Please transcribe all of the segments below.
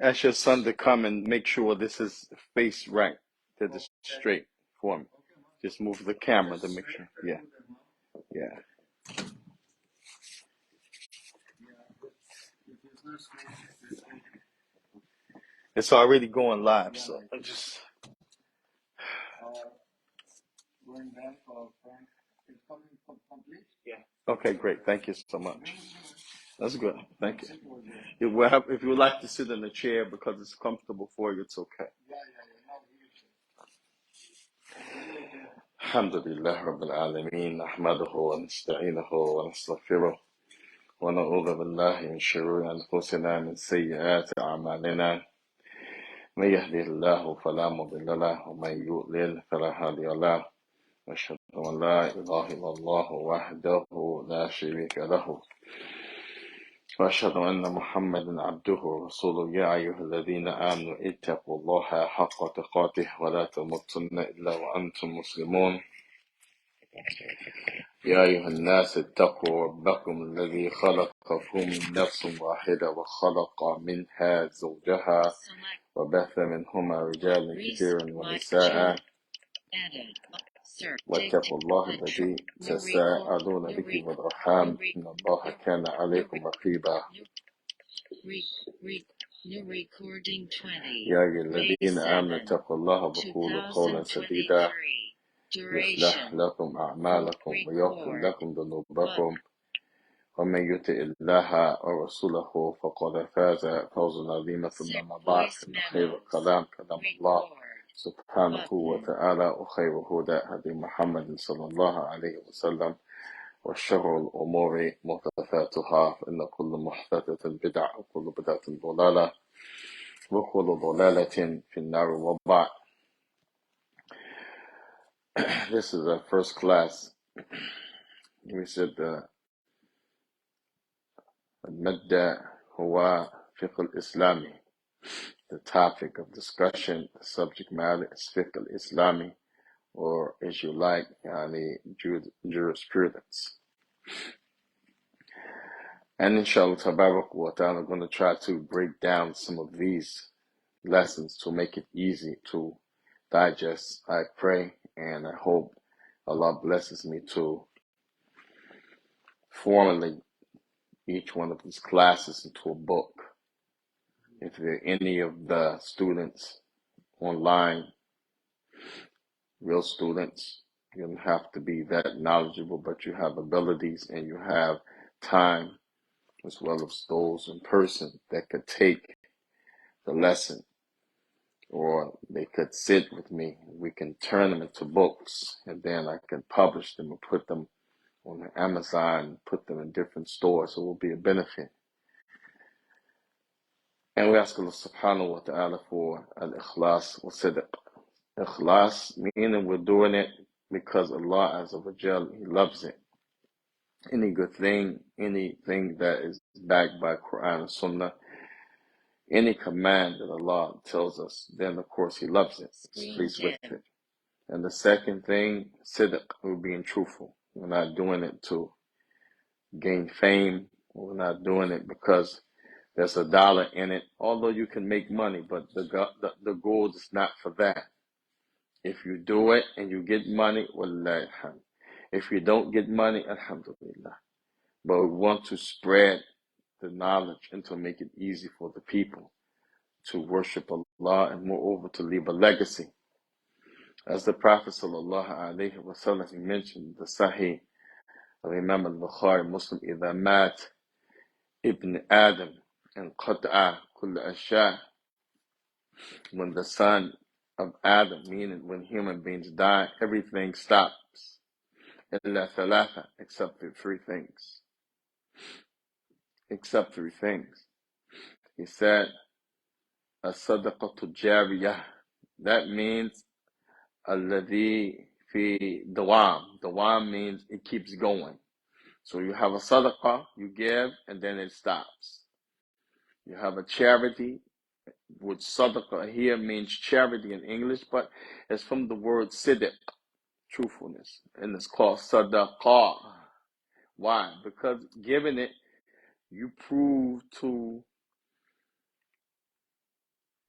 Ask your son to come and make sure this is face right, that it's straight for me. Just move the camera to make sure. Yeah, yeah. It's already going live, so I'm just. Okay, great. Thank you so much. That's good. Thank you. If you would like to sit in a chair because it's comfortable for you, it's okay. الحمد لله رب العالمين نحمده ونستعينه ونستغفره ونعوذ بالله من شرور أنفسنا من سيئات أعمالنا من يهده الله فلا مضل له ومن يضلل فلا هادي له أشهد أن لا إله إلا الله وحده لا شريك له وأشهد أن محمدا عبده ورسوله يا أيها الذين آمنوا اتقوا الله حق تقاته ولا تموتن إلا وأنتم مسلمون يا أيها الناس اتقوا ربكم الذي خلقكم من نفس واحدة وخلق منها زوجها وبث منهما رجالا كثيرا ونساء واتقوا الله الذي تساءلون به والأرحام إن الله كان عليكم رقيبا يا أيها الذين آمنوا اتقوا الله وقولوا قولا سديدا يصلح لكم أعمالكم ويغفر لكم ذنوبكم ومن يطع الله ورسوله فقد فاز فوزا عظيما ثم أما بعد فإن خير الكلام كلام الله سبحانه وتعالى وخير هدى هدي محمد صلى الله عليه وسلم وشر الأمور محدثاتها فإن كل محدثة بدعة وكل بدعة ضلالة وكل ضلالة في النار وبعد. This is our first class. We said المادة هو فقه الإسلامي. The topic of discussion, the subject matter is Fiqh-Islamic, or as you like, jurisprudence. And inshallah, tabarak wa ta'ala, I'm going to try to break down some of these lessons to make it easy to digest. I pray and I hope Allah blesses me to formulate each one of these classes into a book. If there are any of the students online, real students, you don't have to be that knowledgeable, but you have abilities and you have time, as well as those in person that could take the lesson, or they could sit with me. We can turn them into books, and then I can publish them and put them on Amazon, put them in different stores, so it will be a benefit. And we ask Allah subhanahu wa ta'ala for al-ikhlas wa sidq. Ikhlas, meaning we're doing it because Allah Azza wa Jal, He loves it. Any good thing, anything that is backed by Quran and Sunnah, any command that Allah tells us, then of course He loves it. He's pleased with it. And the second thing, sidq, we're being truthful. We're not doing it to gain fame. We're not doing it because there's $1 in it. Although you can make money, but the goal is not for that. If you do it and you get money, wallahi alhamd. If you don't get money, alhamdulillah. But we want to spread the knowledge and to make it easy for the people to worship Allah, and moreover to leave a legacy. As the Prophet sallallahu alaihi wasallam, he mentioned the Sahih of Imam al-Bukhari, Muslim, إذا مات ابن Adam انقطع كل أشياء. When the son of Adam, meaning when human beings die, everything stops. إلا ثلاثة, except for three things. Except three things. He said, الصدقة الجارية. That means الذي في دوام. Dawam means it keeps going. So you have a sadaqah, you give, and then it stops. You have a charity, which sadaqah here means charity in English, but it's from the word sidq, truthfulness, and it's called sadaqah. Why? Because giving it, you prove to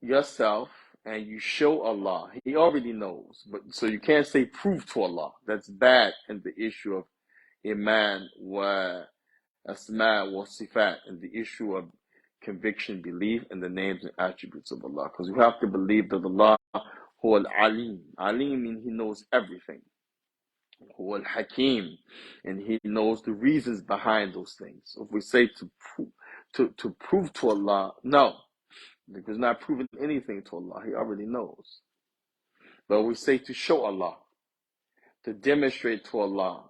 yourself and you show Allah. He already knows. But so you can't say prove to Allah. That's bad in the issue of Iman wa Asma wa Sifat, in the issue of conviction, belief in the names and attributes of Allah. Because you have to believe that Allah Huwa al-Alim. Alim means He knows everything. Huwa al-Hakim, and He knows the reasons behind those things. So if we say to prove to Allah, no, because not proving anything to Allah, He already knows. But we say to show Allah, to demonstrate to Allah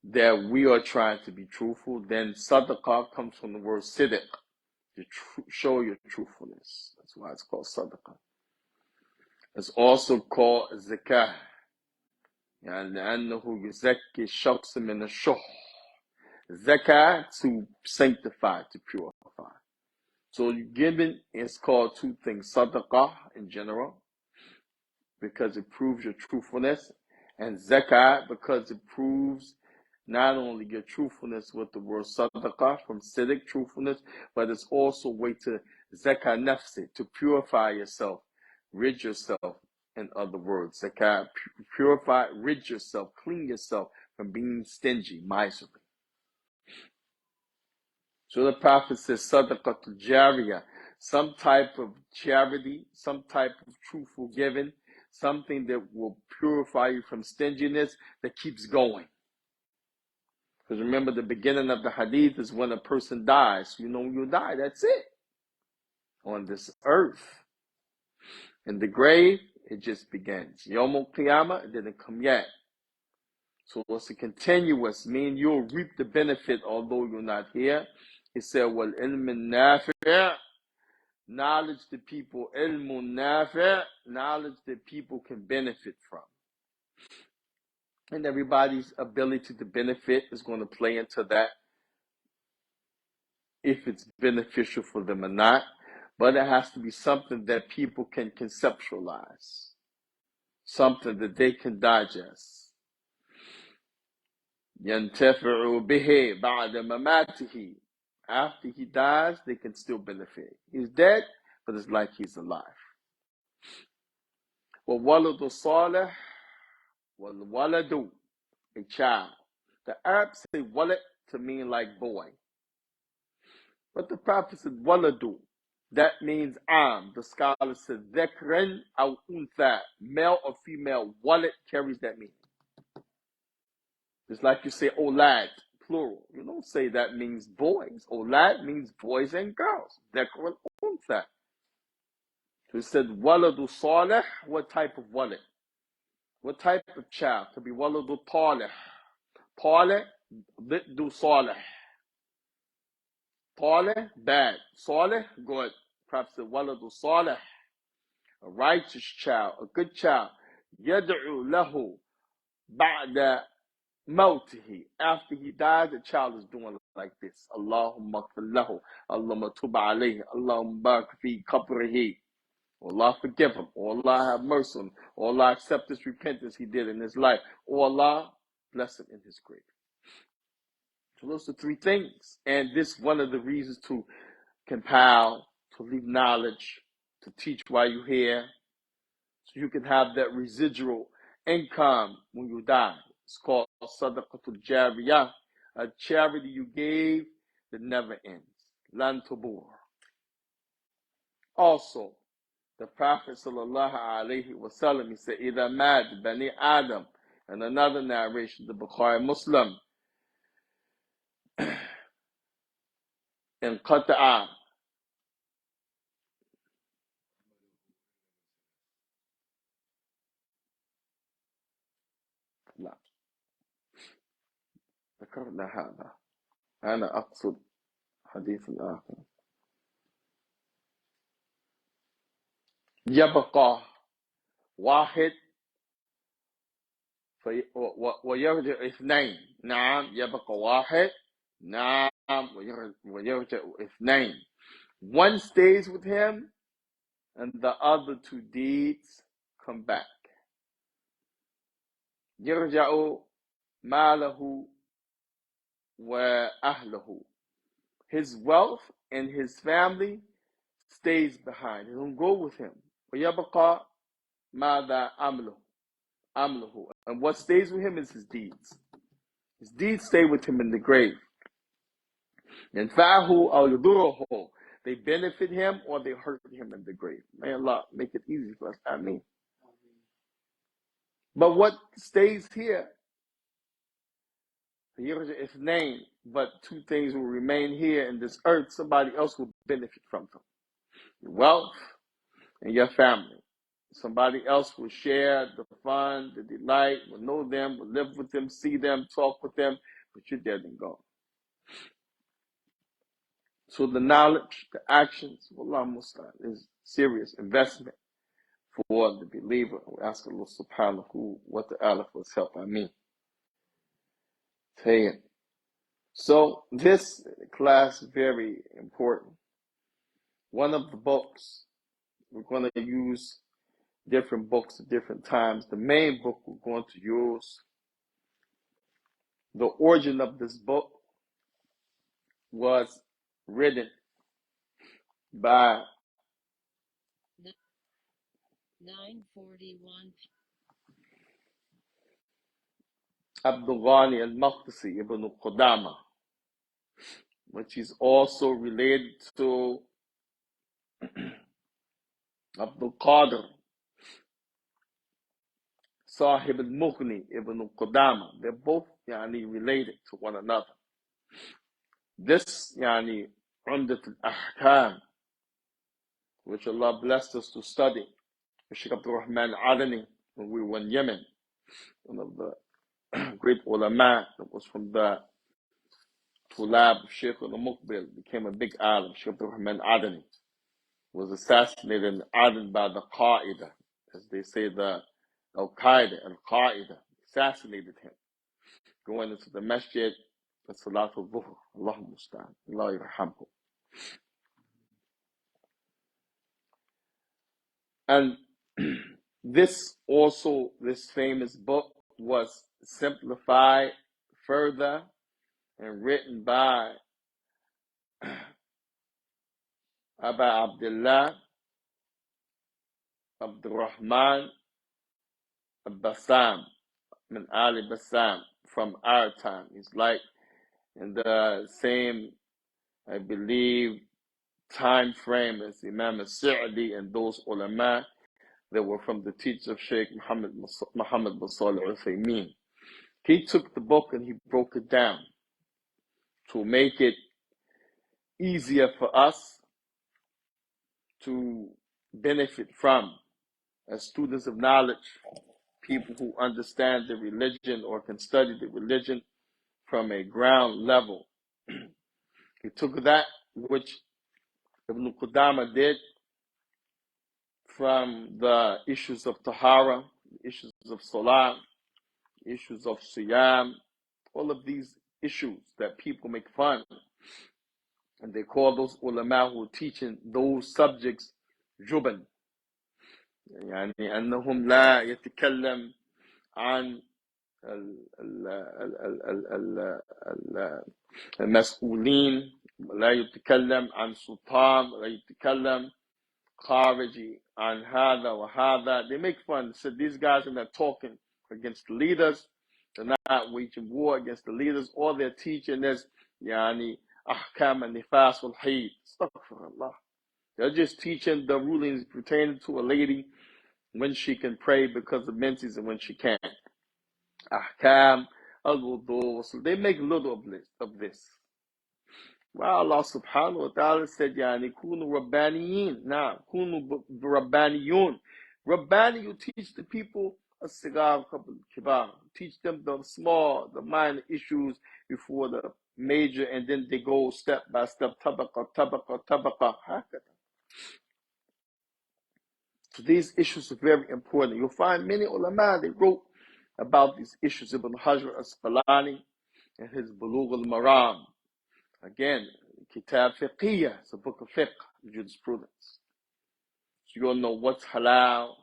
that we are trying to be truthful, then sadaqah comes from the word siddiq, to show your truthfulness. That's why it's called sadaqah. It's also called zakah. يعني لأنه يزكي الشخص من الشح. Zakah, to sanctify, to purify. So giving is called two things: sadaqah in general, because it proves your truthfulness, and zakah, because it proves not only your truthfulness with the word sadaqah, from siddiq, truthfulness, but it's also a way to zakah nafsi, to purify yourself, rid yourself. In other words, zakah, purify, rid yourself, clean yourself from being stingy, miserly. So the Prophet says, sadaqatul jariyah, some type of charity, some type of truthful giving, something that will purify you from stinginess, that keeps going. Because remember, the beginning of the hadith is when a person dies. You know, when you die, that's it. On this earth. In the grave, it just begins. Yawmul Qiyamah, it didn't come yet. So it's a continuous, meaning you'll reap the benefit although you're not here. He said, well, ilmun nafi', knowledge that people, ilmun nafi', knowledge that people can benefit from. And everybody's ability to benefit is going to play into that, if it's beneficial for them or not. But it has to be something that people can conceptualize, something that they can digest. يَنْتَفِعُ بِهِ بَعْدَ مَمَاتِهِ. After he dies, they can still benefit. He's dead, but it's like he's alive. وَوَلَدُ صَالِحٌ وَالْوَلَدُ, a child. The Arabs say walad to mean like boy. But the Prophet said waladu. That means the scholar said dhakran aw untha, male or female. Walad carries that meaning. Just like you say olad, plural. You don't say that means boys. Olad means boys and girls. Dhakran untha. So he said waladu salih. What type of walad? What type of child? Could be waladu talih. Talih, liddu salih. Talih, bad. Salih, good. Prophet said waladu salih, a righteous child, a good child. Yad'u lahu ba'da mawtihi. After he dies, the child is doing like this. Allahumma ighfir lahu, Allahumma tub alayhi, Allahumma barik fi qabrihi. Allah forgive him. Allah have mercy on him. Allah accept this repentance he did in his life. Allah bless him in his grave. So those are three things. And this one of the reasons to compile, to leave knowledge, to teach while you're here, so you can have that residual income when you die. It's called sadaqatul jariyah, a charity you gave that never ends. Lan tabur. Also, the Prophet sallallahu alaihi wasallam, he said, "Ida mad bani Adam," and another narration, the Bukhari Muslim, in qata'a. لا ذكرنا هذا، أنا أقصد حديث الآخر. يبقى واحد ويرجع اثنين. نعم، يبقى واحد. نعم، ويرجع اثنين. One stays with him and the other two deeds come back. يرجع ماله وأهله. His wealth and his family stays behind. He don't go with him. وَيَبْقَى مَاذَا عَمْلُهُ. And what stays with him is his deeds. His deeds stay with him in the grave. يَنْفَعُهُ أَوْ يَضُرُّهُ. They benefit him or they hurt him in the grave. May Allah make it easy for us. Ameen. But what stays here, its name, but two things will remain here in this earth. Somebody else will benefit from them. Your wealth and your family. Somebody else will share the fun, the delight, will know them, will live with them, see them, talk with them, but you're dead and gone. So the knowledge, the actions, Allah Muslim, is serious investment for the believer. We ask Allah subhanahu wa ta'ala for his help. Ameen. So this class is very important. One of the books, we're going to use different books at different times. The main book we're going to use, the origin of this book was written by 9:41 Abdul Ghani al-Maqdisi ibn Qudama, which is also related to Abdul Qadir Sahib al-Mughni ibn Qudama. They're both related to one another. This Umdat al-Ahkam, which Allah blessed us to study, Shaykh Abdul Rahman Adani, when we were in Yemen, one of the great ulama that was from the Tulab of Shaykh al-Muqbil, became a big alim. Shaykh Abdul Rahman Adani was assassinated in Aden by the Qaeda, as they say, the Al-Qaeda, Al-Qaeda assassinated him, going into the masjid at Salatul Dhuhr. Allahumma musta'an. Allah yarhamhu. And this famous book was simplified further and written by Abu Abdullah Abdul Rahman al-Bassam, min Ali Bassam, from our time. He's like in the same, I believe, time frame as Imam al-Sa'di and those ulama that were from the teachers of Shaykh Muhammad bin Salih al-Uthaymeen. He took the book and he broke it down to make it easier for us to benefit from as students of knowledge, people who understand the religion or can study the religion from a ground level. He took that which Ibn Qudama did from the issues of Tahara, the issues of Salah, issues of Siyam, all of these issues that people make fun. And they call those ulama who are teaching those subjects juban. يعني أنهم لا يتكلم عن المسؤولين، لا يتكلم عن سلطان، لا يتكلم خارجي عن هذا وهذا. They make fun. So these guys are not talking against the leaders. They're not waging war against the leaders. All they're teaching is أحكام النفاس والحيض. Astaghfirullah. They're just teaching the rulings pertaining to a lady when she can pray because of menses and when she can't. Ahkam, al-wudu. So they make little of this. Well, Allah subhanahu wa ta'ala said, kunu rabbaniyin. Now, kunu rabbaniyun. Rabbani, you teach the people as-sigar kibar. Teach them the small, the minor issues before the major, and then they go step by step, tabaqa. So these issues are very important. You'll find many ulama, they wrote about these issues. Ibn Hajar Asqalani and his Bulugh al-Maram. Again, Kitab Fiqhiyya, it's a book of fiqh, jurisprudence. So you'll know what's halal,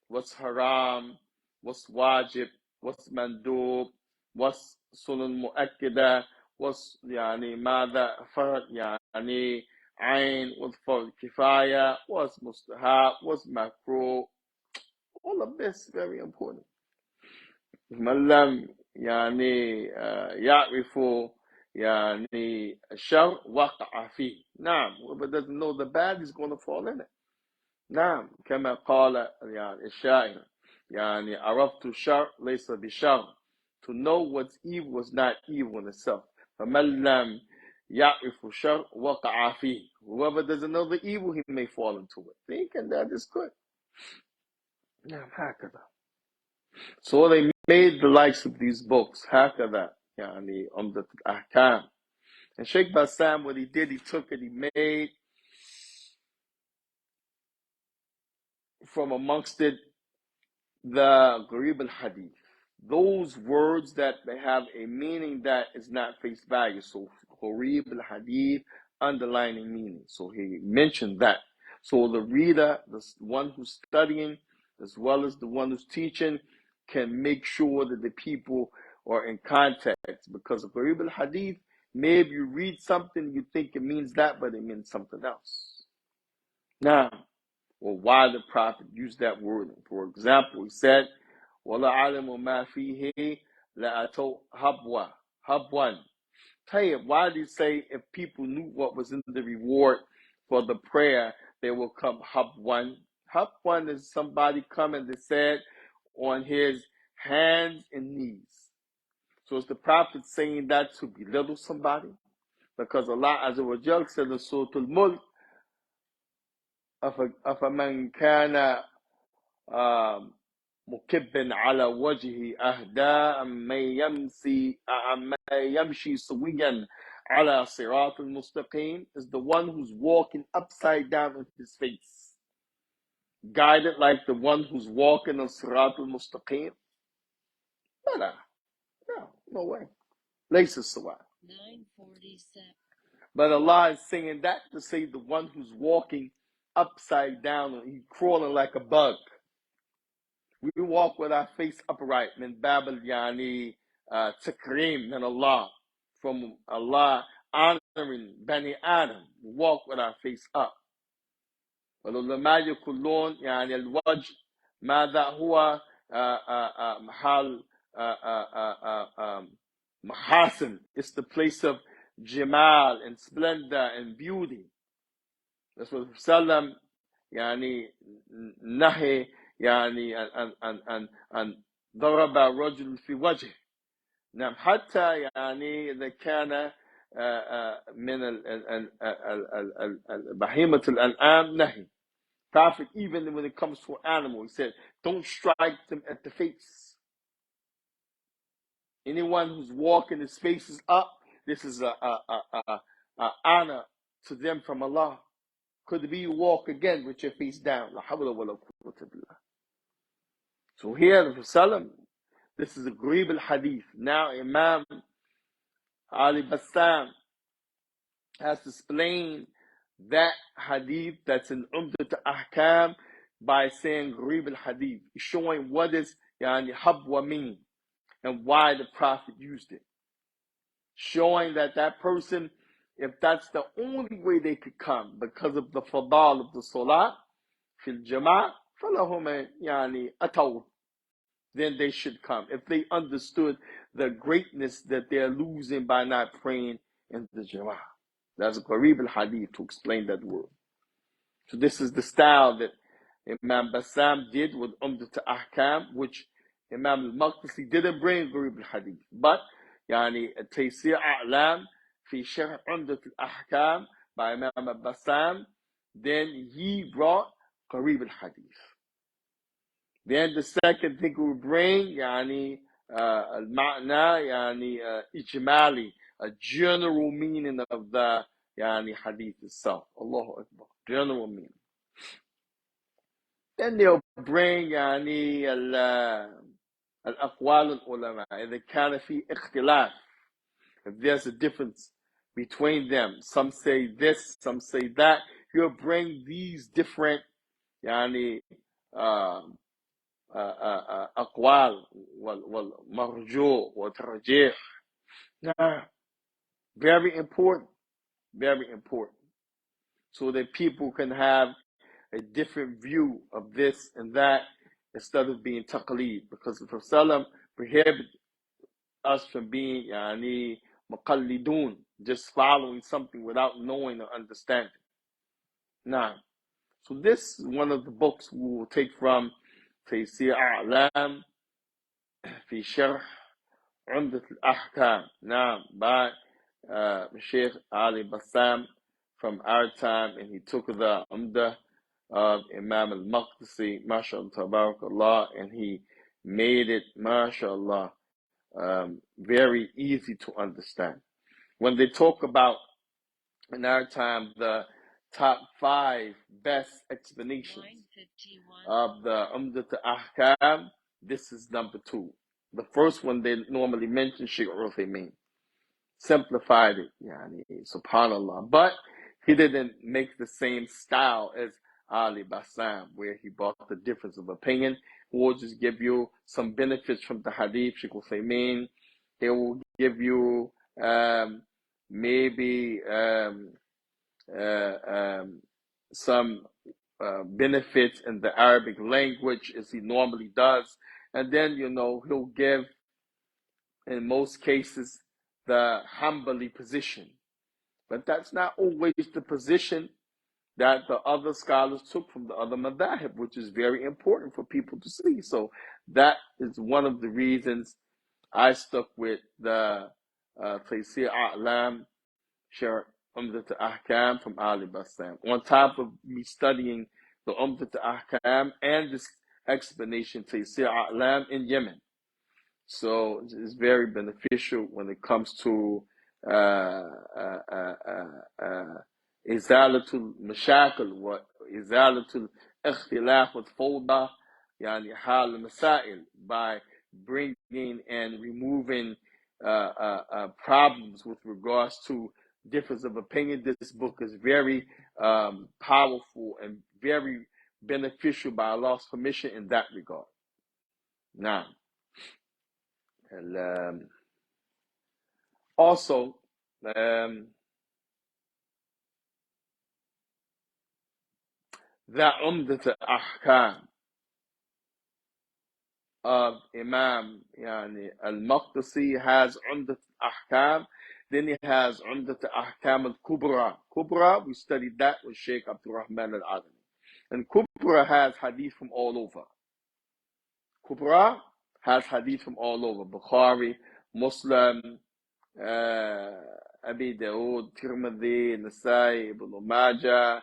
what's haram, what's wajib, what's mandub, what's sunan mu'akkida, what's ماذا فرض ayn, what's fard kifaya, what's mustahab, what's makruh. All of this very important. من لم يعني يعرف يعني الشر وقع فيه. نعم, whoever doesn't know the bad is going to fall in it. نعم, كما قال يعني الشاعر يعني عرفت الشر ليس بشر. To know what's evil is not evil in itself. فمن لم يعرف الشر وقع فيه. Whoever doesn't know the evil, he may fall into it. Thinking that is good. نعم, هكذا. So they made the likes of these books, هكذا يعني عمدة الأحكام. And Sheikh Bassam, what he did, he took it, he made from amongst it the Gharib al-Hadith. Those words that they have a meaning that is not face value. So Gharib al-Hadith, underlining meaning. So he mentioned that. So the reader, the one who's studying, as well as the one who's teaching, can make sure that the people are in context. Because of Gharib al-Hadith, maybe you read something, you think it means that, but it means something else. Now, or why the Prophet used that word. For example, he said, وَلَا عَلَمُ مَا فِيهِ لَأَتَوْا habwan. Tell you, why did he say if people knew what was in the reward for the prayer, they will come habwan? Habwan is somebody coming, they said, on his hands and knees. So is the Prophet saying that to belittle somebody? Because Allah Azza wa Jal said in Surah Al-Mulk, أَفَمَنْ كَانَ مكب على وجهه أهدى أما يمشي سويا على صراط المستقيم, is the one who's walking upside down with his face guided like the one who's walking on صراط المستقيم. No way. ليس السواء. 947. But Allah is saying that to say the one who's walking upside down, and he's crawling like a bug. We walk with our face upright. Min babal yani takreem min Allah. From Allah honoring Bani Adam. We walk with our face up. والعلماء يقولون يعني الوجه ماذا هو محل محاسن. It's the place of jamal and splendor and beauty. That's what Sallam يعني نهي يعني أن ضرب رجل في وجهه. نعم, حتى يعني إذا كان من بهيمة الأنعام نهي. Prophet, even when it comes to an animal, he said, don't strike them at the face. Anyone who's walking his face is up, this is a honor to them from Allah. Could be you walk again with your face down. La hawla wa la quwwata billah. So here, the Prophet, this is a Gharib al-Hadith. Now Imam Ali Bassam has explained that hadith that's in Umdat Ahkam by saying Gharib al-Hadith, showing what is yani habwa mean and why the Prophet used it. Showing that that person, if that's the only way they could come because of the fadal of the salah fil jama'ah, falahum yani ataw, then they should come. If they understood the greatness that they're losing by not praying in the jama'ah. That's a Gharib al-Hadith to explain that word. So this is the style that Imam Bassam did with Umdat al-Ahkam, which Imam al-Maqdisi didn't bring Gharib al-Hadith. But يعني تيسير أعلام في شرح عمدة الأحكام by Imam Bassam, then he brought Gharib al-Hadith. Then the second thing we bring يعني المعنى يعني إجمالي, a general meaning of the يعني hadith itself. Allahu Akbar. General meaning. Then they'll bring يعني الأقوال العلماء إذا كان في اختلاف. If there's a difference between them, some say this, some say that, he'll bring these different يعني أقوال والمرجوع والترجيح. Very important. Very important. so that people can have a different view of this and that instead of being taqleed. Because the Prophet prohibited us from being muqallidun, just following something without knowing or understanding. Now, so this is one of the books we will take from Taysir A'lam fi Sharh Umdat al-Ahkam. Now, by Shaykh Ali Bassam from our time, and he took the Umdah of Imam al-Maqdisi, mashallah, tabarakallah, and he made it, mashallah, very easy to understand. When they talk about, in our time, the top 5 best explanations of the Umdat al-Ahkam, this is number 2. The first one they normally mention, Shaykh Uthaymeen, simplified it, subhanallah. But he didn't make the same style as Ali Bassam, where he brought the difference of opinion. He will just give you some benefits from the hadith, Shaykh Uthaymeen. He will give you maybe some benefits in the Arabic language, as he normally does. And then, he'll give, in most cases, the Hanbali position. But that's not always the position that the other scholars took from the other madhahib, which is very important for people to see. So that is one of the reasons I stuck with the Taysir A'lam Sharh Umdat al-Ahkam from Ali Bassam, on top of me studying the Umdat al-Ahkam and this explanation Taysir A'lam in Yemen. So it's very beneficial when it comes to إزالة المشاكل وإزالة الاختلاف والفوضى حال المسائل, by bringing and removing problems with regards to difference of opinion. This book is very powerful and very beneficial by Allah's permission in that regard. Now, also, the Umdat al-Ahkam of Imam al-Maqdisi has Umdat al-Ahkam. Then he has Umdat al-Ahkam al-Kubra. Kubra, we studied that with Shaykh Abdul Rahman al-Adami. And Kubra has hadith from all over. Kubra has hadith from all over. Bukhari, Muslim, Abi Dawood, Tirmidhi, Nasai, Ibn Majah,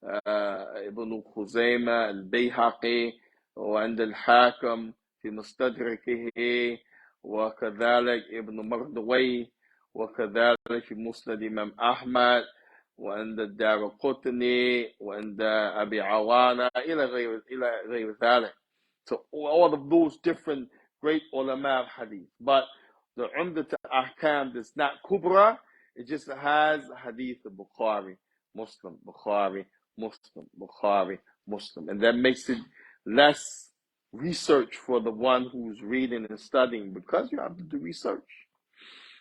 ابن خزيمة, البيهقي, وعند الحاكم في مستدركه, وكذلك ابن مردوي, وكذلك في مسند إمام أحمد, وعند الدارقطني, وعند أبي عوانة, إلى غير ذلك. So all of those different great ulama of hadith. But the Umdat al-Ahkam is not Kubra, it just has hadith of Bukhari, Muslim, Bukhari, Muslim, Bukhari, Muslim. And that makes it less research for the one who's reading and studying, because you have to do research.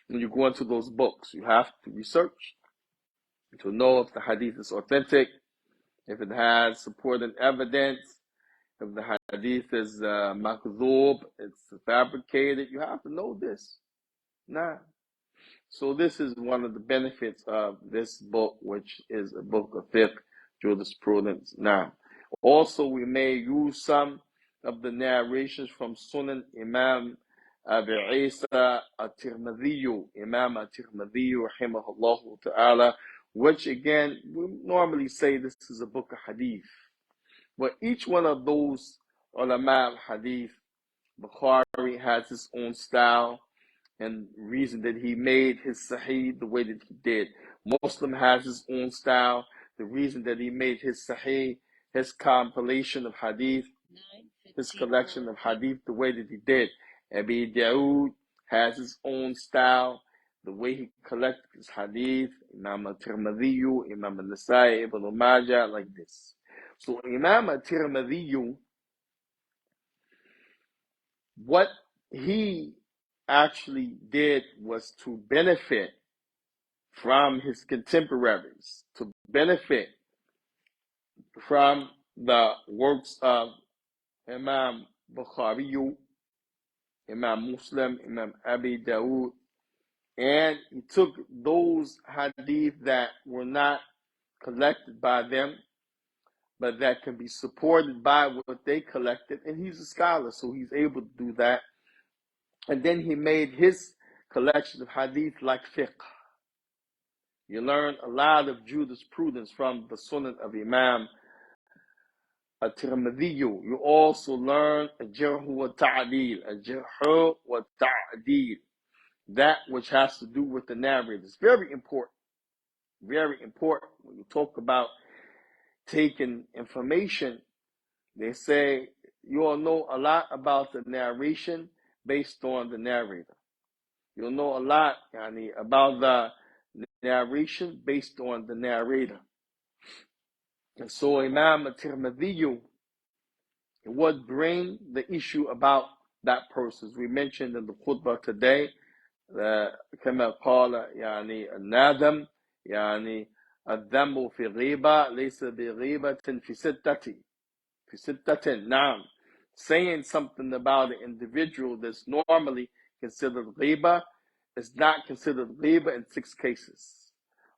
When you go into those books, you have to research to know if the hadith is authentic, if it has supporting evidence, if the hadith is makdhub, it's fabricated. You have to know this. Nah. So this is one of the benefits of this book, which is a book of fiqh, jurisprudence. Now, also we may use some of the narrations from Sunan Imam Abi Isa at-Tirmidhi, Imam at-Tirmidhi, rahimahullah ta'ala, which again, we normally say this is a book of hadith. But each one of those ulama of hadith, Bukhari has his own style and reason that he made his Sahih the way that he did. Muslim has his own style, the reason that he made his Sahih, his compilation of hadith, his collection of hadith the way that he did. Abi Dawood has his own style, the way he collected his hadith. Imam al-Tirmidhi, Imam al-Nasai, Ibn Majah, like this. So Imam al-Tirmidhi, what he actually did was to benefit from his contemporaries, to benefit from the works of Imam Bukhari, Imam Muslim, Imam Abi Dawood, and he took those hadith that were not collected by them, but that can be supported by what they collected, and he's a scholar, so he's able to do that. And then he made his collection of hadith like fiqh. You learn a lot of jurisprudence from the Sunnah of Imam at-Tirmidhi. You also learn al-Jarh wa Ta'dil, al-Jarh wa Ta'dil, that which has to do with the narrator. It's very important. Very important. When you talk about taking information, they say you'll know a lot about the narration based on the narrator. You'll know a lot about the narration based on the narrator. And so Imam at-Tirmidhi would bring the issue about that person. As we mentioned in the khutbah today, كما قال النادم الذنب في غيبة ليس بغيبة في ستة نعم. Saying something about an individual that's normally considered ghiba is not considered ghiba in 6 cases.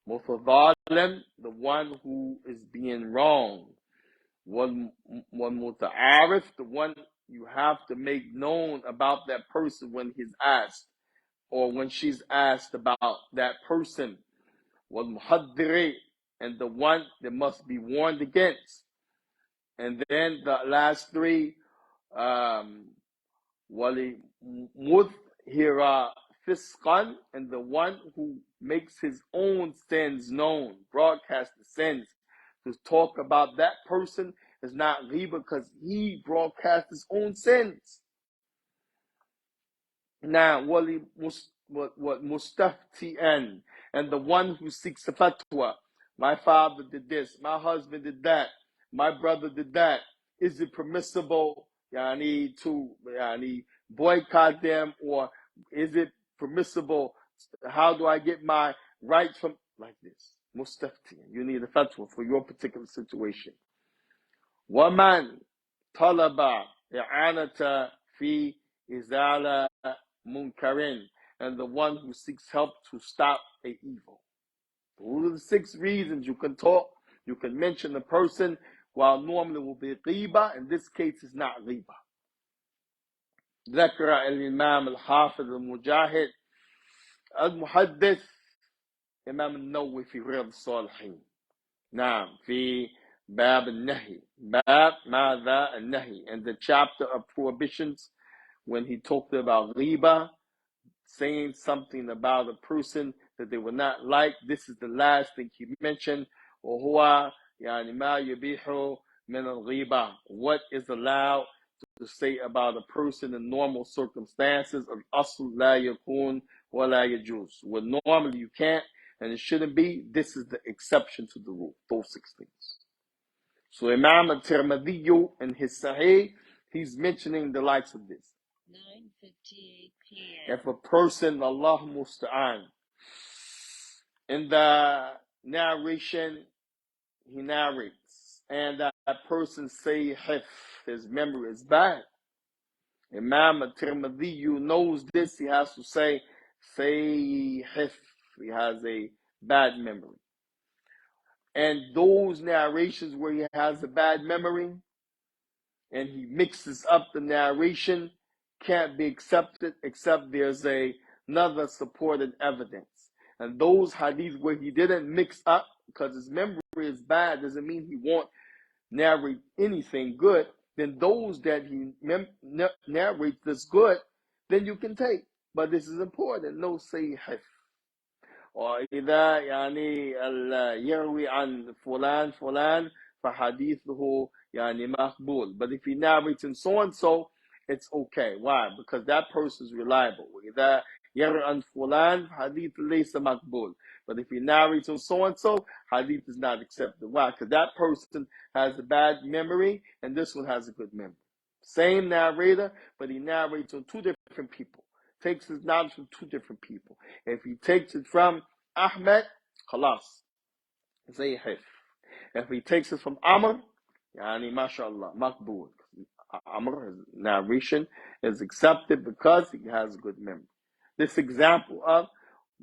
متظالم, the one who is being wrong. One muta'arif, the one you have to make known about that person when he's asked, or when she's asked about that person. One muhaddiri, and the one that must be warned against. And then the last 3, wali mudhira fisqan, and the one who makes his own sins known, broadcast the sins. To talk about that person is not ghiba because he broadcasts his own sins. Now, what mustafti'an, and the one who seeks a fatwa. My father did this, my husband did that, my brother did that. Is it permissible to boycott them, or is it permissible? How do I get my rights from, like this? Mustafti'an, you need a fatwa for your particular situation. Waman talaba i'anata fi izala munkarin, and the one who seeks help to stop a evil. Those are the 6 reasons you can talk. You can mention a person while normally will be ghiba. In this case, it's not ghiba. ذكر الإمام الحافظ المجاهد المحدث إمام النووي في رياض الصالحين. نعم في باب النهي. باب ماذا النهي. And the chapter of prohibitions, when he talked about ghiba, saying something about a person that they were not like. This is the last thing he mentioned. وهو ما يبيح من الغيبة. What is allowed to say about a person in normal circumstances. الأصل لا يكون ولا يجوز. What normally you can't and it shouldn't be, this is the exception to the rule. Those 6 things. So Imam at-Tirmidhi in his Sahih, he's mentioning the likes of this. 9:58 p.m. If a person, Allah musta'an, in the narration, he narrates, and that person say his memory is bad. Imam at-Tirmidhi knows this, he has to say he has a bad memory. And those narrations where he has a bad memory, and he mixes up the narration, can't be accepted except there's another supported evidence. And those hadiths where he didn't mix up because his memory is bad doesn't mean he won't narrate anything good. Then those that he narrates that's good, then you can take. But this is important. No say hif. وإذا يروي عن فلان فحديثه مقبول. But if he narrates in so and so, it's okay. Why? Because that person is reliable. وإذا يروي عن فلان فحديث ليس مقبول. But if he narrates on so and so, hadith is not accepted. Why? Because that person has a bad memory and this one has a good memory. Same narrator, but he narrates on 2 different people. Takes his knowledge from 2 different people. If he takes it from Ahmed, khalas, zayhif. If he takes it from Amr, yani mashallah, maqbool. Amr's narration is accepted because he has good memory. This example of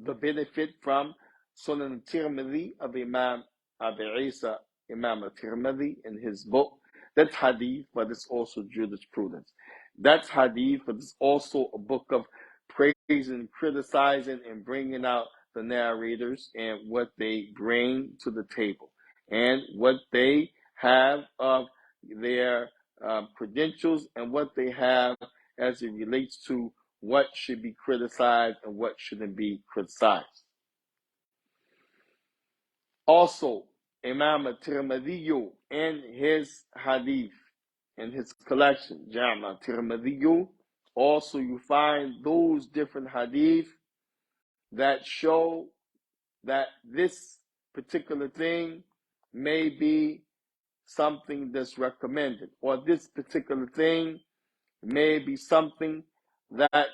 the benefit from Sunan Tirmidhi of Imam Abi Isa, Imam Tirmidhi in his book. That's hadith, but it's also jurisprudence. That's hadith, but it's also a book of praising, criticizing, and bringing out the narrators and what they bring to the table and what they have of their credentials and what they have as it relates to what should be criticized and what shouldn't be criticized. Also, Imam Tirmidhi in his hadith, in his collection, Jama Tirmidhi, also you find those different hadith that show that this particular thing may be something that's recommended, or this particular thing may be something that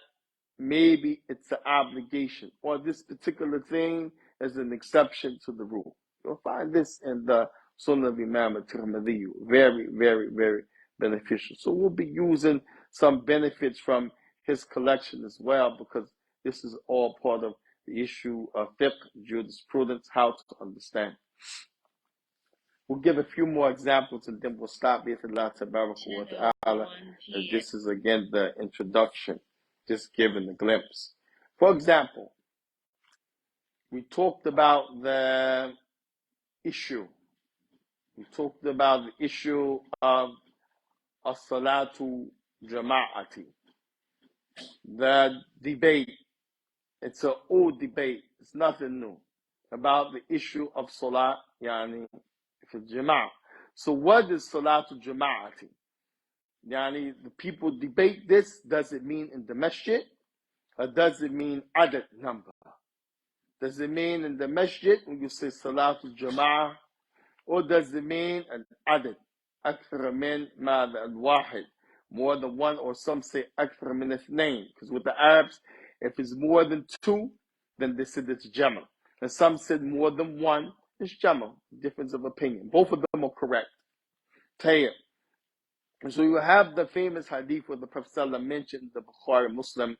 maybe it's an obligation, or this particular thing is an exception to the rule. You'll find this in the Sunnah of Imam Tirmidhi. Very, very, very beneficial. So we'll be using some benefits from his collection as well, because this is all part of the issue of fiqh, jurisprudence, how to understand. We'll give a few more examples and then we'll stop here to Allah Tabaraka wa Ta'ala. This is again the introduction, just giving a glimpse. For example, we talked about the issue. We talked about the issue of as-salatu jama'ati. The debate. It's an old debate. It's nothing new. About the issue of salat, yani, for jama'ah. So what is salatu jama'ati? Yani, the people debate this. Does it mean in the masjid? Or does it mean adad number? Does it mean in the masjid when you say salatul jama'ah? Or does it mean an adad? أكثر من ماذا الواحد? More than one, or some say أكثر من اثنين. Because with the Arabs, if it's more than two, then they said it's jama. And some said more than one, it's jama. Difference of opinion. Both of them are correct. Tayyib. And so you have the famous hadith where the Prophet ﷺ mentioned the Bukhari Muslim,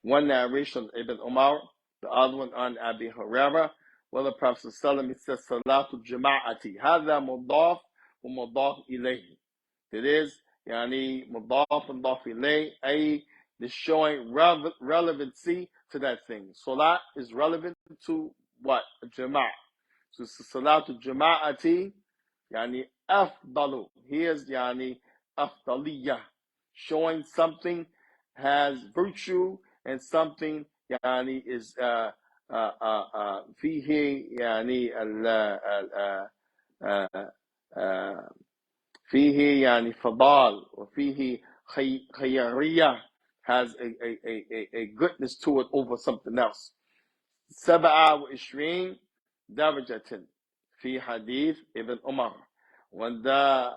one narration Ibn Umar, the other one on Abi Hurairah, where the Prophet ﷺ, he says, Salatul Jama'ati, هذا مضاف ومضاف إليه. It is, يعني, مضاف ومضاف إليه, i.e., the showing relevancy to that thing. Salat is relevant to what? Jama'ah. So Salatul Jama'ati, يعني, أفضل. Here's, يعني, أفضلية, showing something has virtue and something يعني is فيه يعني فيه يعني فضال وفيه خيارية, has a goodness to it over something else. 27 درجة في حديث ابن عمر. وده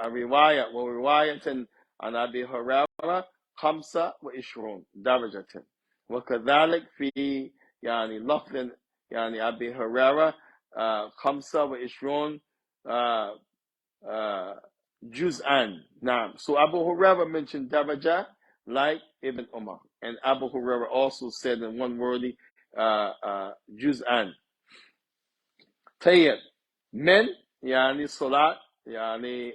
رواية ورواية عن أبي هريرة 25 درجة. وكذلك في يعني لفظ يعني أبي هريرة 25 جزءا. نعم. So Abu Hurairah mentioned daraja like Ibn Umar, and Abu Hurairah also said in one word جزءا. طيب من يعني صلاة يعني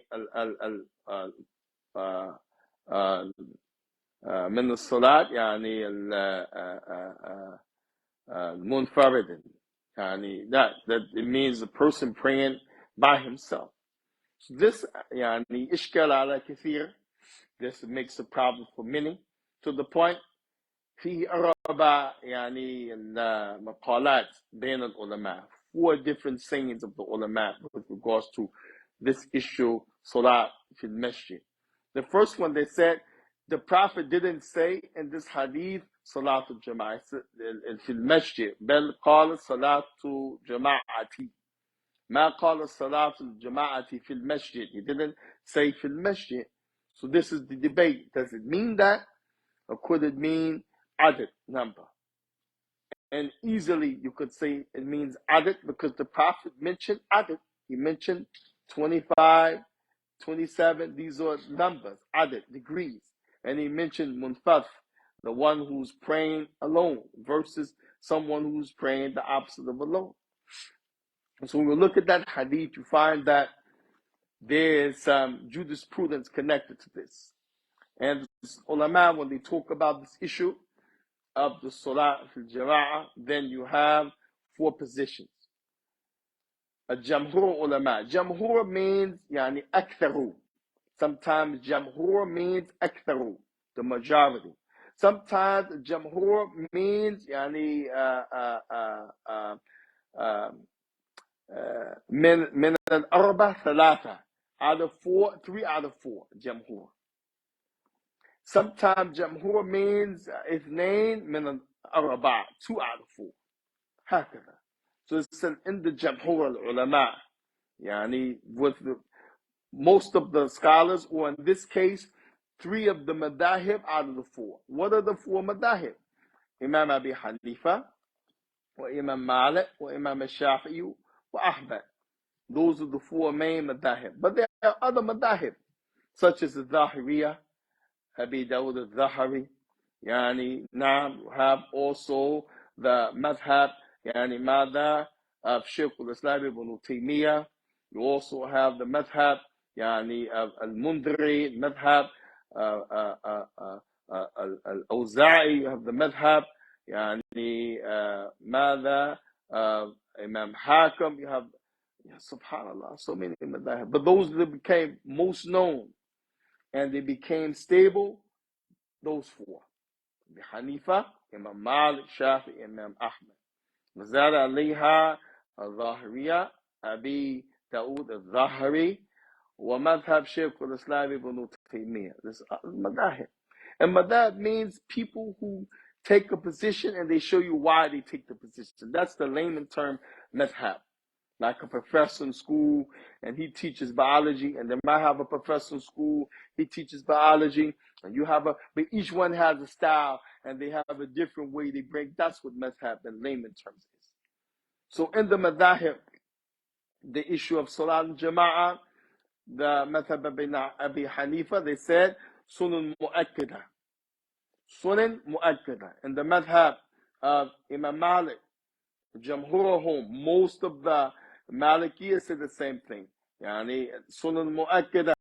من الصلاة يعني المنفرد, يعني that it means a person praying by himself. So this يعني إشكال على كثير. This makes a problem for many, to the point في أربع يعني المقالات بين العلماء, 4 different sayings of the ulama with regards to this issue, salat fil masjid. The first one, they said the Prophet didn't say in this hadith salatul jama'ah fil masjid, bal qala salatu jama'ati, ma qala salatul jama'ati fil masjid. He didn't say fil masjid. So this is the debate. Does it mean that, or could it mean adad number? And easily you could say it means adad because the Prophet mentioned adad. He mentioned 25, 27. These are numbers, adad, degrees. And he mentioned munfath, the one who's praying alone versus someone who's praying the opposite of alone. And so when we look at that hadith, you find that there's some jurisprudence connected to this. And ulama, when they talk about this issue of the salat fil jama'ah, then you have four positions. A jamhur ulama. Jamhur means yani aktharu. Sometimes jamhur means aktharu, the majority. Sometimes jamhur means yani من الأربع ثلاثة, out of four, 3 out of 4 jamhur. Sometimes jamhur means اثنين من الأربع, 2 out of 4. هكذا. So it's in the jamhur al-ulama, yani with most of the scholars, or in this case, 3 of the madahib out of the 4. What are the 4 madahib? Imam Abi Hanifa, wa Imam Malik, wa Imam al-Shafi'i, wa Ahmad. Those are the 4 main madahib. But there are other madahib, such as the Zahiriyah, Abi Dawud al-Zahari. Yani, now you have also the madhab, yani mada, of Shaykh-Islamic ibn Taymiyyah. You also have the madhab, يعني al-Mundri, madhab, al-Awza'i, you have the madhab, يعني ماذا, Imam Hakim, you have, subhanallah, so many madhab. But those that became most known and they became stable, those 4. Hanifa, Imam Malik, Shafi, Imam Ahmad. وزاد عليها الظاهرية أبي داود الظاهري ومذهب شيخ الإسلام ابن تيمية. This is madahib. And madhab means people who take a position and they show you why they take the position. That's the layman term, madhab. Like a professor in school and he teaches biology, and they might have a professor in school, he teaches biology, and you have but each one has a style and they have a different way they bring. That's what madhab in layman terms is. So in the madahib, the issue of salat al-jama'ah, the madhab of Abi Hanifa, they said sunan mu'akkada. Sunan mu'akkada. In the madhab of Imam Malik, Jamhurahum, most of the Malikiyah said the same thing. يعني sunan mu'akkada.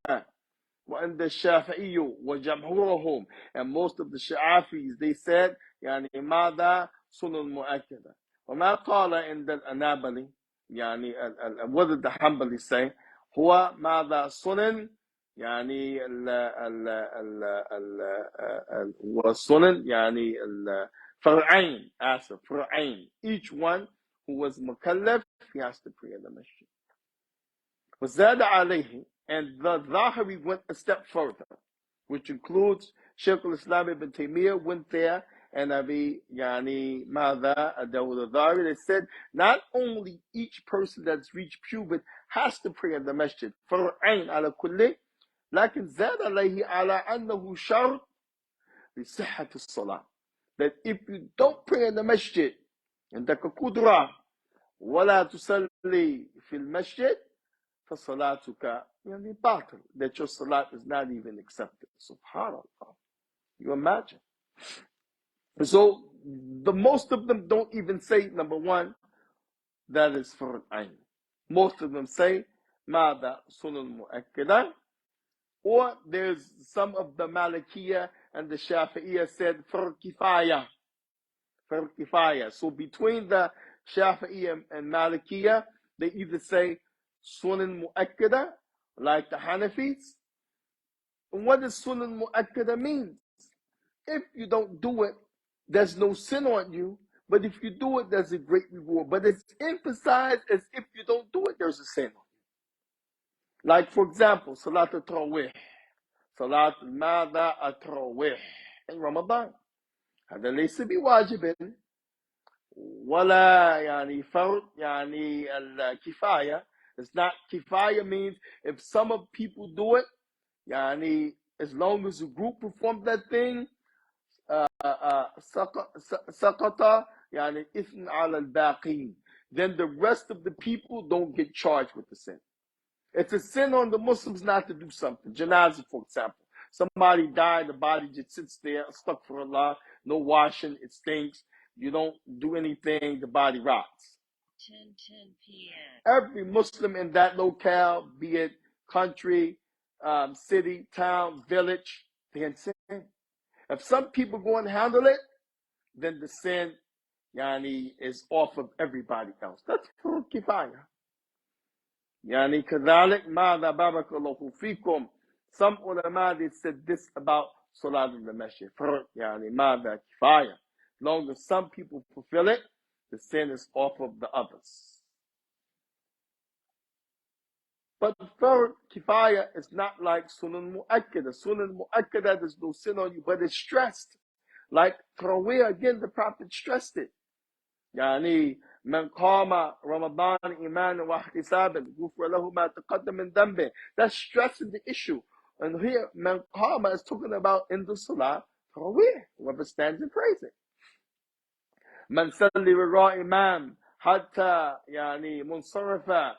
وعند الشافعي وجمهورهم, and most of the Shafis, they said يعني ماذا سنن مؤكدة. وما قال عند الأنابلي, يعني what did the Hanbali say, هو ماذا سنن, يعني والسنن يعني فرعين, آسف, فرعين. Each one who was mukallaf, he has to pray in the masjid. وزاد عليه, and the Zahiri went a step further, which includes Shaykh al-Islam ibn Taymiyyah went there, and Abi Yani Mada Dawud al-Zahiri, they said not only each person that's reached puberty has to pray in the masjid, فرعين على كله, لكن زاد عليه على أنه شرط لصحة الصلاة, that if you don't pray in the masjid عندك قدرة ولا تصلي في المسجد فصلاتك يعني باطل, that your salat is not even accepted. Subhanallah. You imagine? So the most of them don't even say, number one, that is for ayn. Most of them say ماذا سنن مؤكدة, or there's some of the Malikiyah and the Shafi'iyah said for kifaya. For kifaya. So between the Shafi'iyah and Malikiyah, they either say sunan mu'akkada, like the Hanafis. And what does sunan mu'akkada mean? If you don't do it, there's no sin on you. But if you do it, there's a great reward. But it's emphasized as if you don't do it, there's a sin on you. Like, for example, Salat al-Tarawih. Salat al-Mada al-Tarawih in Ramadan. هذا ليس بواجب ولا يعني فرض يعني الكفاية. It's not kifaya, means if some of people do it, yani, as long as a group perform that thing, سقط يعني إثم على الباقين. then the rest of the people don't get charged with the sin. It's a sin on the Muslims not to do something. Janazah, for example. Somebody died, the body just sits there, stuck for Allah, no washing, it stinks. You don't do anything, the body rots. 10:10 p.m. Every Muslim in that locale, be it country, city, town, village, they're in sin. If some people go and handle it, then the sin, is off of everybody else. That's for kifaya. كذلك ماذا بارك الله فيكم. Some ulama, they said this about Salat al-Masjid. ماذا kifaya. As long as some people fulfill it, the sin is off of the others. But for kifaya, it's not like sunan mu'akkada. Sunan mu'akkada, there's no sin on you, but it's stressed. Like Tarawih, again, the Prophet stressed it. من قام رمضان إيمانا واحتسابا غفر له ما تقدم من ذنبه. That's stressing the issue. And here, من قام is talking about in the Salah, Tarawih, whoever stands and prays it. من صلي وراء إمام حتى منصرف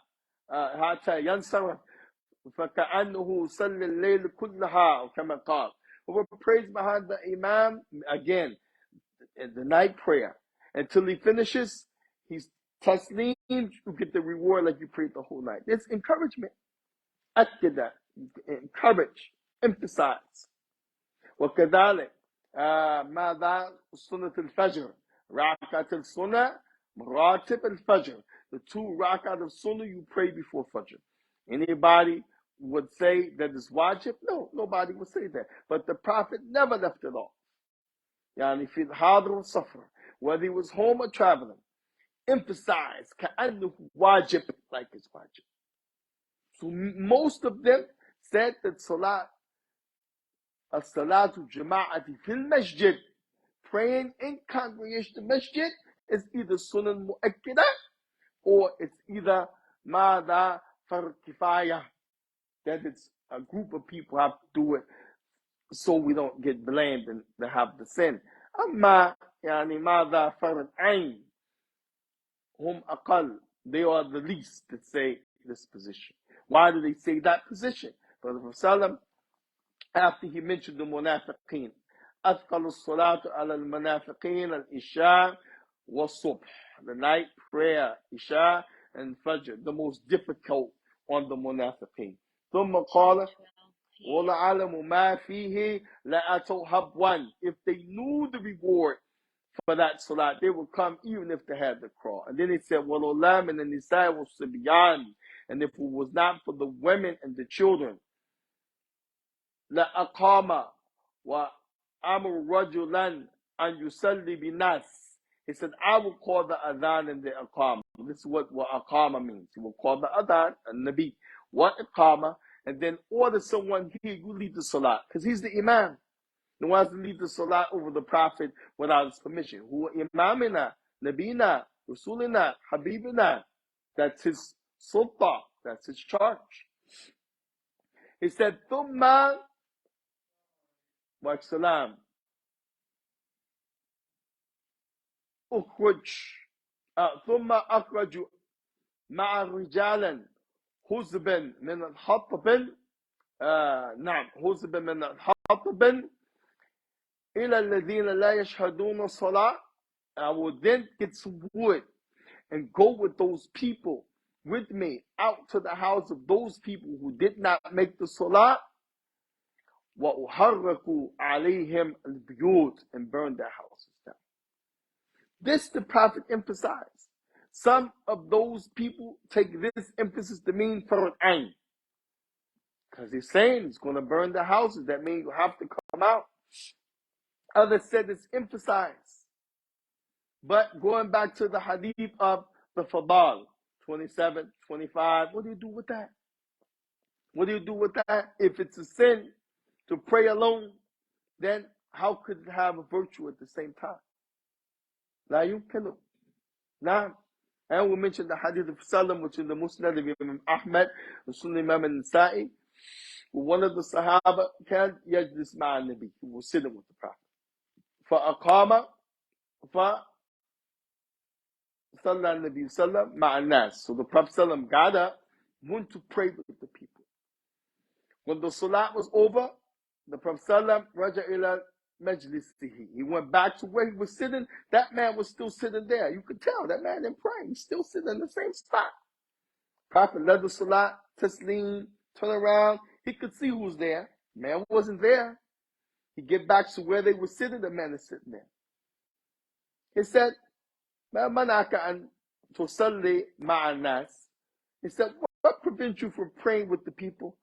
حتى ينصرف فكأنه صلى الليل كلها كما قال. Whoever prays behind the Imam, again, in the night prayer, until he finishes, he's taslim, you get the reward like you prayed the whole night. It's encouragement. Akida, encourage, emphasize. وكذلك ماذا سنة الفجر ركعة السنة مراتب الفجر. The 2 rakat of sunnah you pray before fajr. Anybody would say that it's wajib? No, nobody would say that. But the Prophet never left it off. في الحاضر والسفر, whether he was home or traveling, emphasize كأنه wajib, like it's wajib. So most of them said that as-salatu jama'ati fil masjid, praying in congregation masjid, is either sunan mu'akkida or it's either mada fard kifaya, that it's a group of people have to do it so we don't get blamed and they have the sin. أما ماذا فرض عين هم أقل, they are the least that say this position. Why do they say that position? Brother Sallam, after he mentioned the munafiqeen, أثقل الصلاة على المنافقين الإشاء والصبح, the night prayer, Isha and Fajr, the most difficult on the munafiqeen. ثم قال وَلَعَلَمُ مَا فِيهِ لَأَتَوْا هَبْوًا. If they knew the reward for that salat, they would come even if they had to crawl. And then he said, وَلَوْلَا مِنَ النِّسَاءِ وَالصِّبْيَانِ. And if it was not for the women and the children, لَأَقَامَ وَأَمُرُ رَجُلًا أَنْ يُصَلِّ بِالنَّاسِ. He said, I will call the adhan and the aqama. This is what aqama means. He will call the adhan and nabi. What aqama? And then order someone here, you lead the salat. Because he's the imam. He wants to lead the salat over the Prophet without his permission. Huwa imamina, nabina, rasulina, habibina. That's his sulta. That's his charge. He said, thumma wa salam ukhruj. Thumma akhraju ma'a rijalan huzban min al-hatab. نعم حزب من الحطب إلى الذين لا يشهدون الصلاة. I will then get some wood and go with those people with me out to the house of those people who did not make the salah. وَأُحَرَّقُوا عَلَيْهِمْ الْبُيُوتِ, and burn their houses down. This the Prophet emphasized. Some of those people take this emphasis to mean farad ayn. Because he's saying he's going to burn the houses. That means you have to come out. Others said it's emphasized. But going back to the hadith of the Fadal, 27, 25, what do you do with that? What do you do with that? If it's a sin to pray alone, then how could it have a virtue at the same time? La yumkinu. Now, and we mentioned the hadith of Salam, which is the Musnad of Imam Ahmad, the Sunnah Imam al-Nasa'i. One of the Sahaba can yajlis ma'a Nabi. He was sitting with the Prophet. فَأَقَامَ صلى النبي صلى الله عليه وسلم مع الناس. So the Prophet صلى الله عليه وسلم got up, went to pray with the people. When the salat was over, the Prophet sallam raja ila majlisihi. He went back to where he was sitting. That man was still sitting there. You could tell that man didn't pray. He's still sitting in the same spot. Prophet led the salat, taslim, turn around. He could see who was there. Man wasn't there. He get back to where they were sitting. The man is sitting there. He said, "Ma manaka an tusalli ma'a nas." He said, "What prevents you from praying with the people?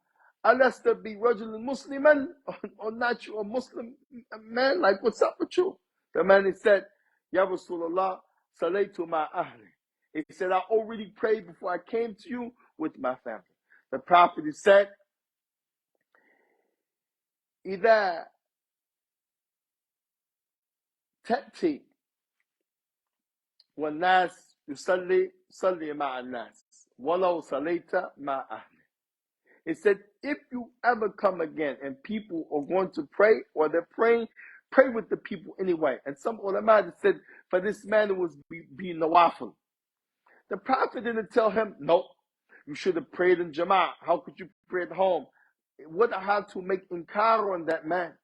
Alasta be rajulun Musliman, or not you a Muslim man? Like, what's up with you?" The man he said, "Ya Rasulullah, salaytu ma ahli." He said, "I already prayed before I came to you with my family." The Prophet he said, "Ida tati wa nas yusalli salli ma'a nas, walau salayta ma ahli." It said, if you ever come again and people are going to pray or they're praying, pray with the people anyway. And some ulama said, for this man it was being nawafil. The Prophet didn't tell him, no, you should have prayed in Jama'ah. How could you pray at home? It would have to make inkar on that man.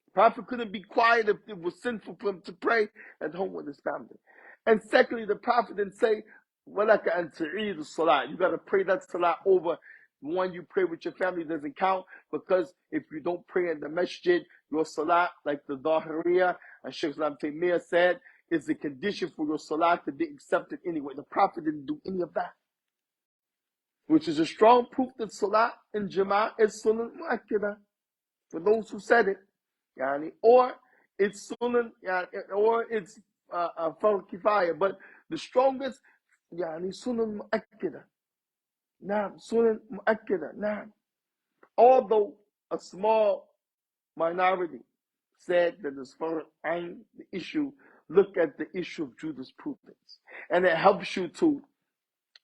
The Prophet couldn't be quiet if it was sinful for him to pray at home with his family. And secondly, the Prophet didn't say, وَلَكَ أَن تُعِيدُ الصَّلَاةِ. You got to pray that salah over. One you pray with your family doesn't count, because if you don't pray in the masjid, your salah, like the Dhahiriyah and Shaykh Islam Taymiyyah said, is a condition for your salah to be accepted anyway. The Prophet didn't do any of that, which is a strong proof that salah in Jama'ah is sunnah mu'akkidah for those who said it. Or it's sunnah, or it's farz kifaya. But the strongest, sunnah mu'akkidah. Naam, sunnah mu'akkidah. Naam. Although a small minority said that as far as the issue, look at the issue of jurisprudence. And it helps you to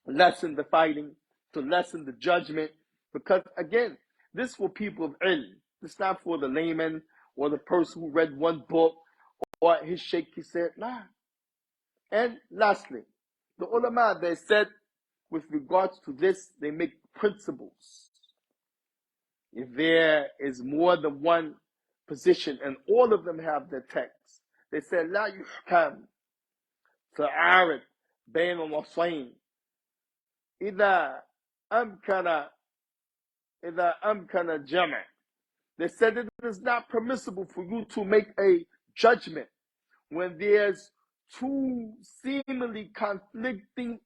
lessen the fighting, to lessen the judgment. Because again, this for people of ilm. It's not for the layman or the person who read one book or his sheikh, he said, nah. And lastly, the ulama, they said with regards to this, they make principles. If there is more than one position and all of them have their text, they said, لا يحكم تعارض بين النصين إذا أمكن الجمع. They said it is not permissible for you to make a judgment when there's two seemingly conflicting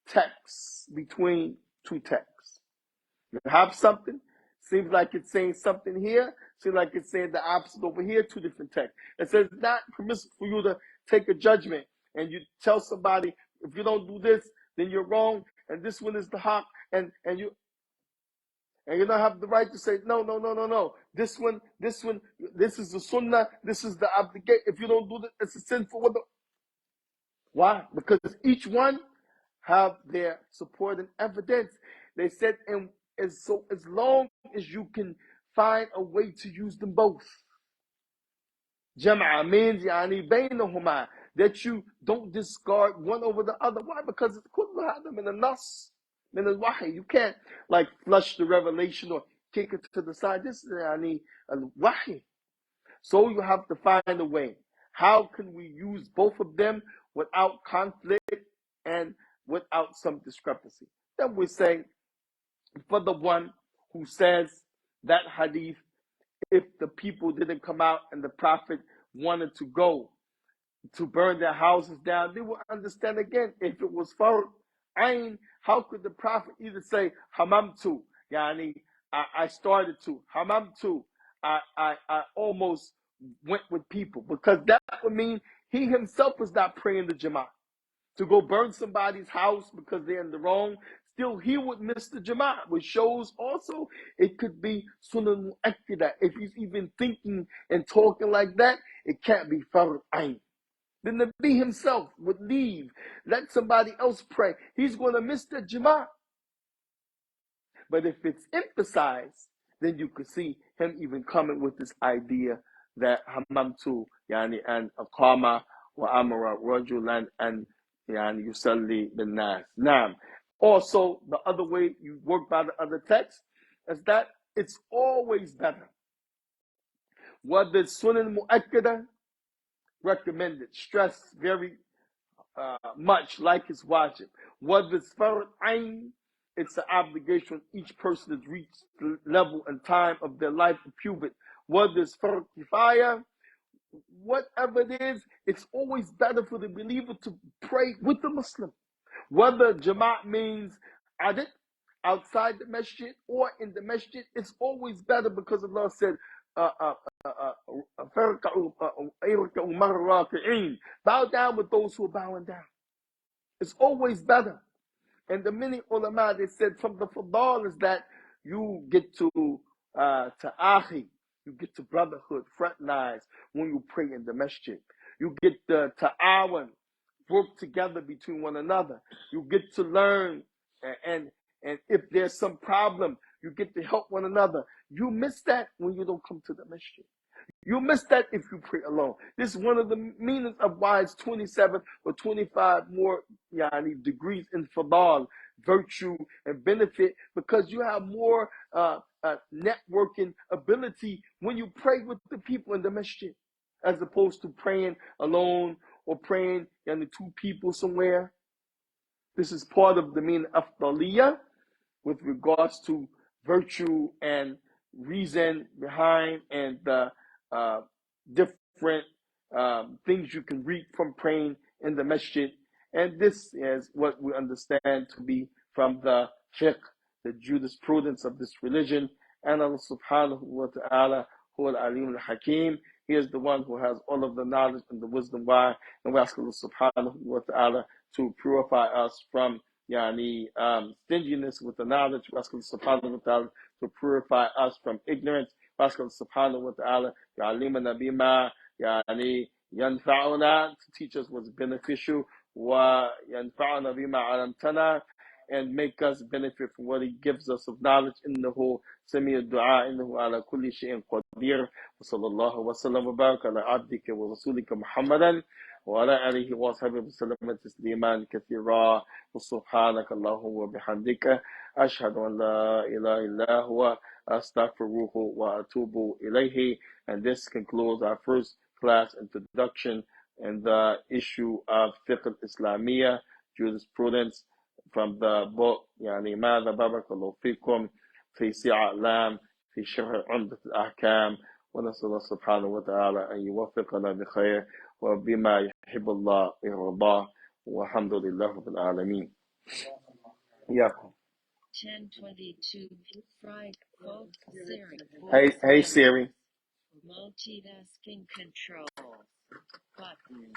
texts between two texts. You have something, seems like it's saying something here, seems like it's saying the opposite over here, two different texts. It says it's not permissible for you to take a judgment and you tell somebody, if you don't do this, then you're wrong, and this one is the haq, and you don't have the right to say, no. This one, this is the sunnah, this is the obligation. If you don't do this, it's a sinful. Why? Because each one have their supporting evidence. They said, and as long as you can find a way to use them both. Jam'a means baynahuma, that you don't discard one over the other. Why? Because it's kullu hada min al-nas, min al-wahy. You can't like flush the revelation or kick it to the side. This is al-wahy. So you have to find a way. How can we use both of them without conflict and without some discrepancy? Then we say, for the one who says that hadith, if the people didn't come out and the Prophet wanted to go to burn their houses down, they will understand again. If it was for ayn, how could the Prophet either say hamamtu, yani I started to, hamamtu, I almost went with people, because that would mean he himself was not praying the Jama'ah. To go burn somebody's house because they're in the wrong, still he would miss the Jama'ah, which shows also it could be sunnah mu'akkidah. If he's even thinking and talking like that, it can't be farz ayn. Then the Nabi himself would leave, let somebody else pray. He's going to miss the Jama'ah. But if it's emphasized, then you could see him even coming with this idea that hamamtu, yani, and aqama wa amara rajulan, and يعني يصلي بالناس. Naam. Also, the other way you work by the other text is that it's always better. Whether it's sunnah mu'akkada, recommended, stressed very much like it's wajib. Whether it's farad ayn, it's an obligation each person has reached the level and time of their life of puberty. Whether it's farad kifaya, whatever it is, it's always better for the believer to pray with the Muslim. Whether Jama'at means adid, outside the masjid or in the masjid, it's always better because Allah said, bow down with those who are bowing down. It's always better. And the many ulama, they said from the fadal is that you get to ta'ahi, you get to brotherhood, fraternize when you pray in the masjid. You get the ta'awan, work together between one another. You get to learn, and if there's some problem, you get to help one another. You miss that when you don't come to the masjid. You miss that if you pray alone. This is one of the meanings of why it's 27 or 25 more degrees in fadal, virtue, and benefit, because you have more networking ability when you pray with the people in the masjid, as opposed to praying alone or praying two people somewhere. This is part of the meaning of afdaliyah with regards to virtue and reason behind and the different things you can read from praying in the masjid. And this is what we understand to be from the fiqh, the jurisprudence of this religion. And Allah subhanahu wa ta'ala, huwa al-alim al-hakim, He is the one who has all of the knowledge and the wisdom. Why? And we ask Allah subhanahu wa ta'ala to purify us from stinginess with the knowledge. We ask Allah subhanahu wa ta'ala to purify us from ignorance. We ask Allah subhanahu wa ta'ala يعلمنا بما ينفعنا, to teach us what's beneficial, وينفعنا بما علمتنا, and make us benefit from what He gives us of knowledge. إنه سميع الدعاء إنه على كل شيء قدير. وصلى الله وسلم وبارك على عبدك ورسولك محمدا وعلى آله وصحبه وسلم تسليما كثيرا. وسبحانك اللهم وبحمدك أشهد أن لا إله إلا هو أستغفره وأتوب إليه. And this concludes our first class introduction in the issue of Fiqh-Islamic, jurisprudence, from the book ماذا بارك الله فيكم في أعلام في شرح عمدة الأحكام. ونسأل الله سبحانه وتعالى أن يوفقنا بخير وبما يحب الله ويرضاه. والحمد لله رب العالمين. إياكم. 1022 Fried Folk Siri. Hey Siri. Multitasking controls. Button.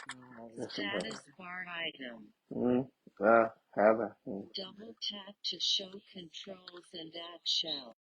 Status bar item. Have a. Double tap to show controls and add shelf.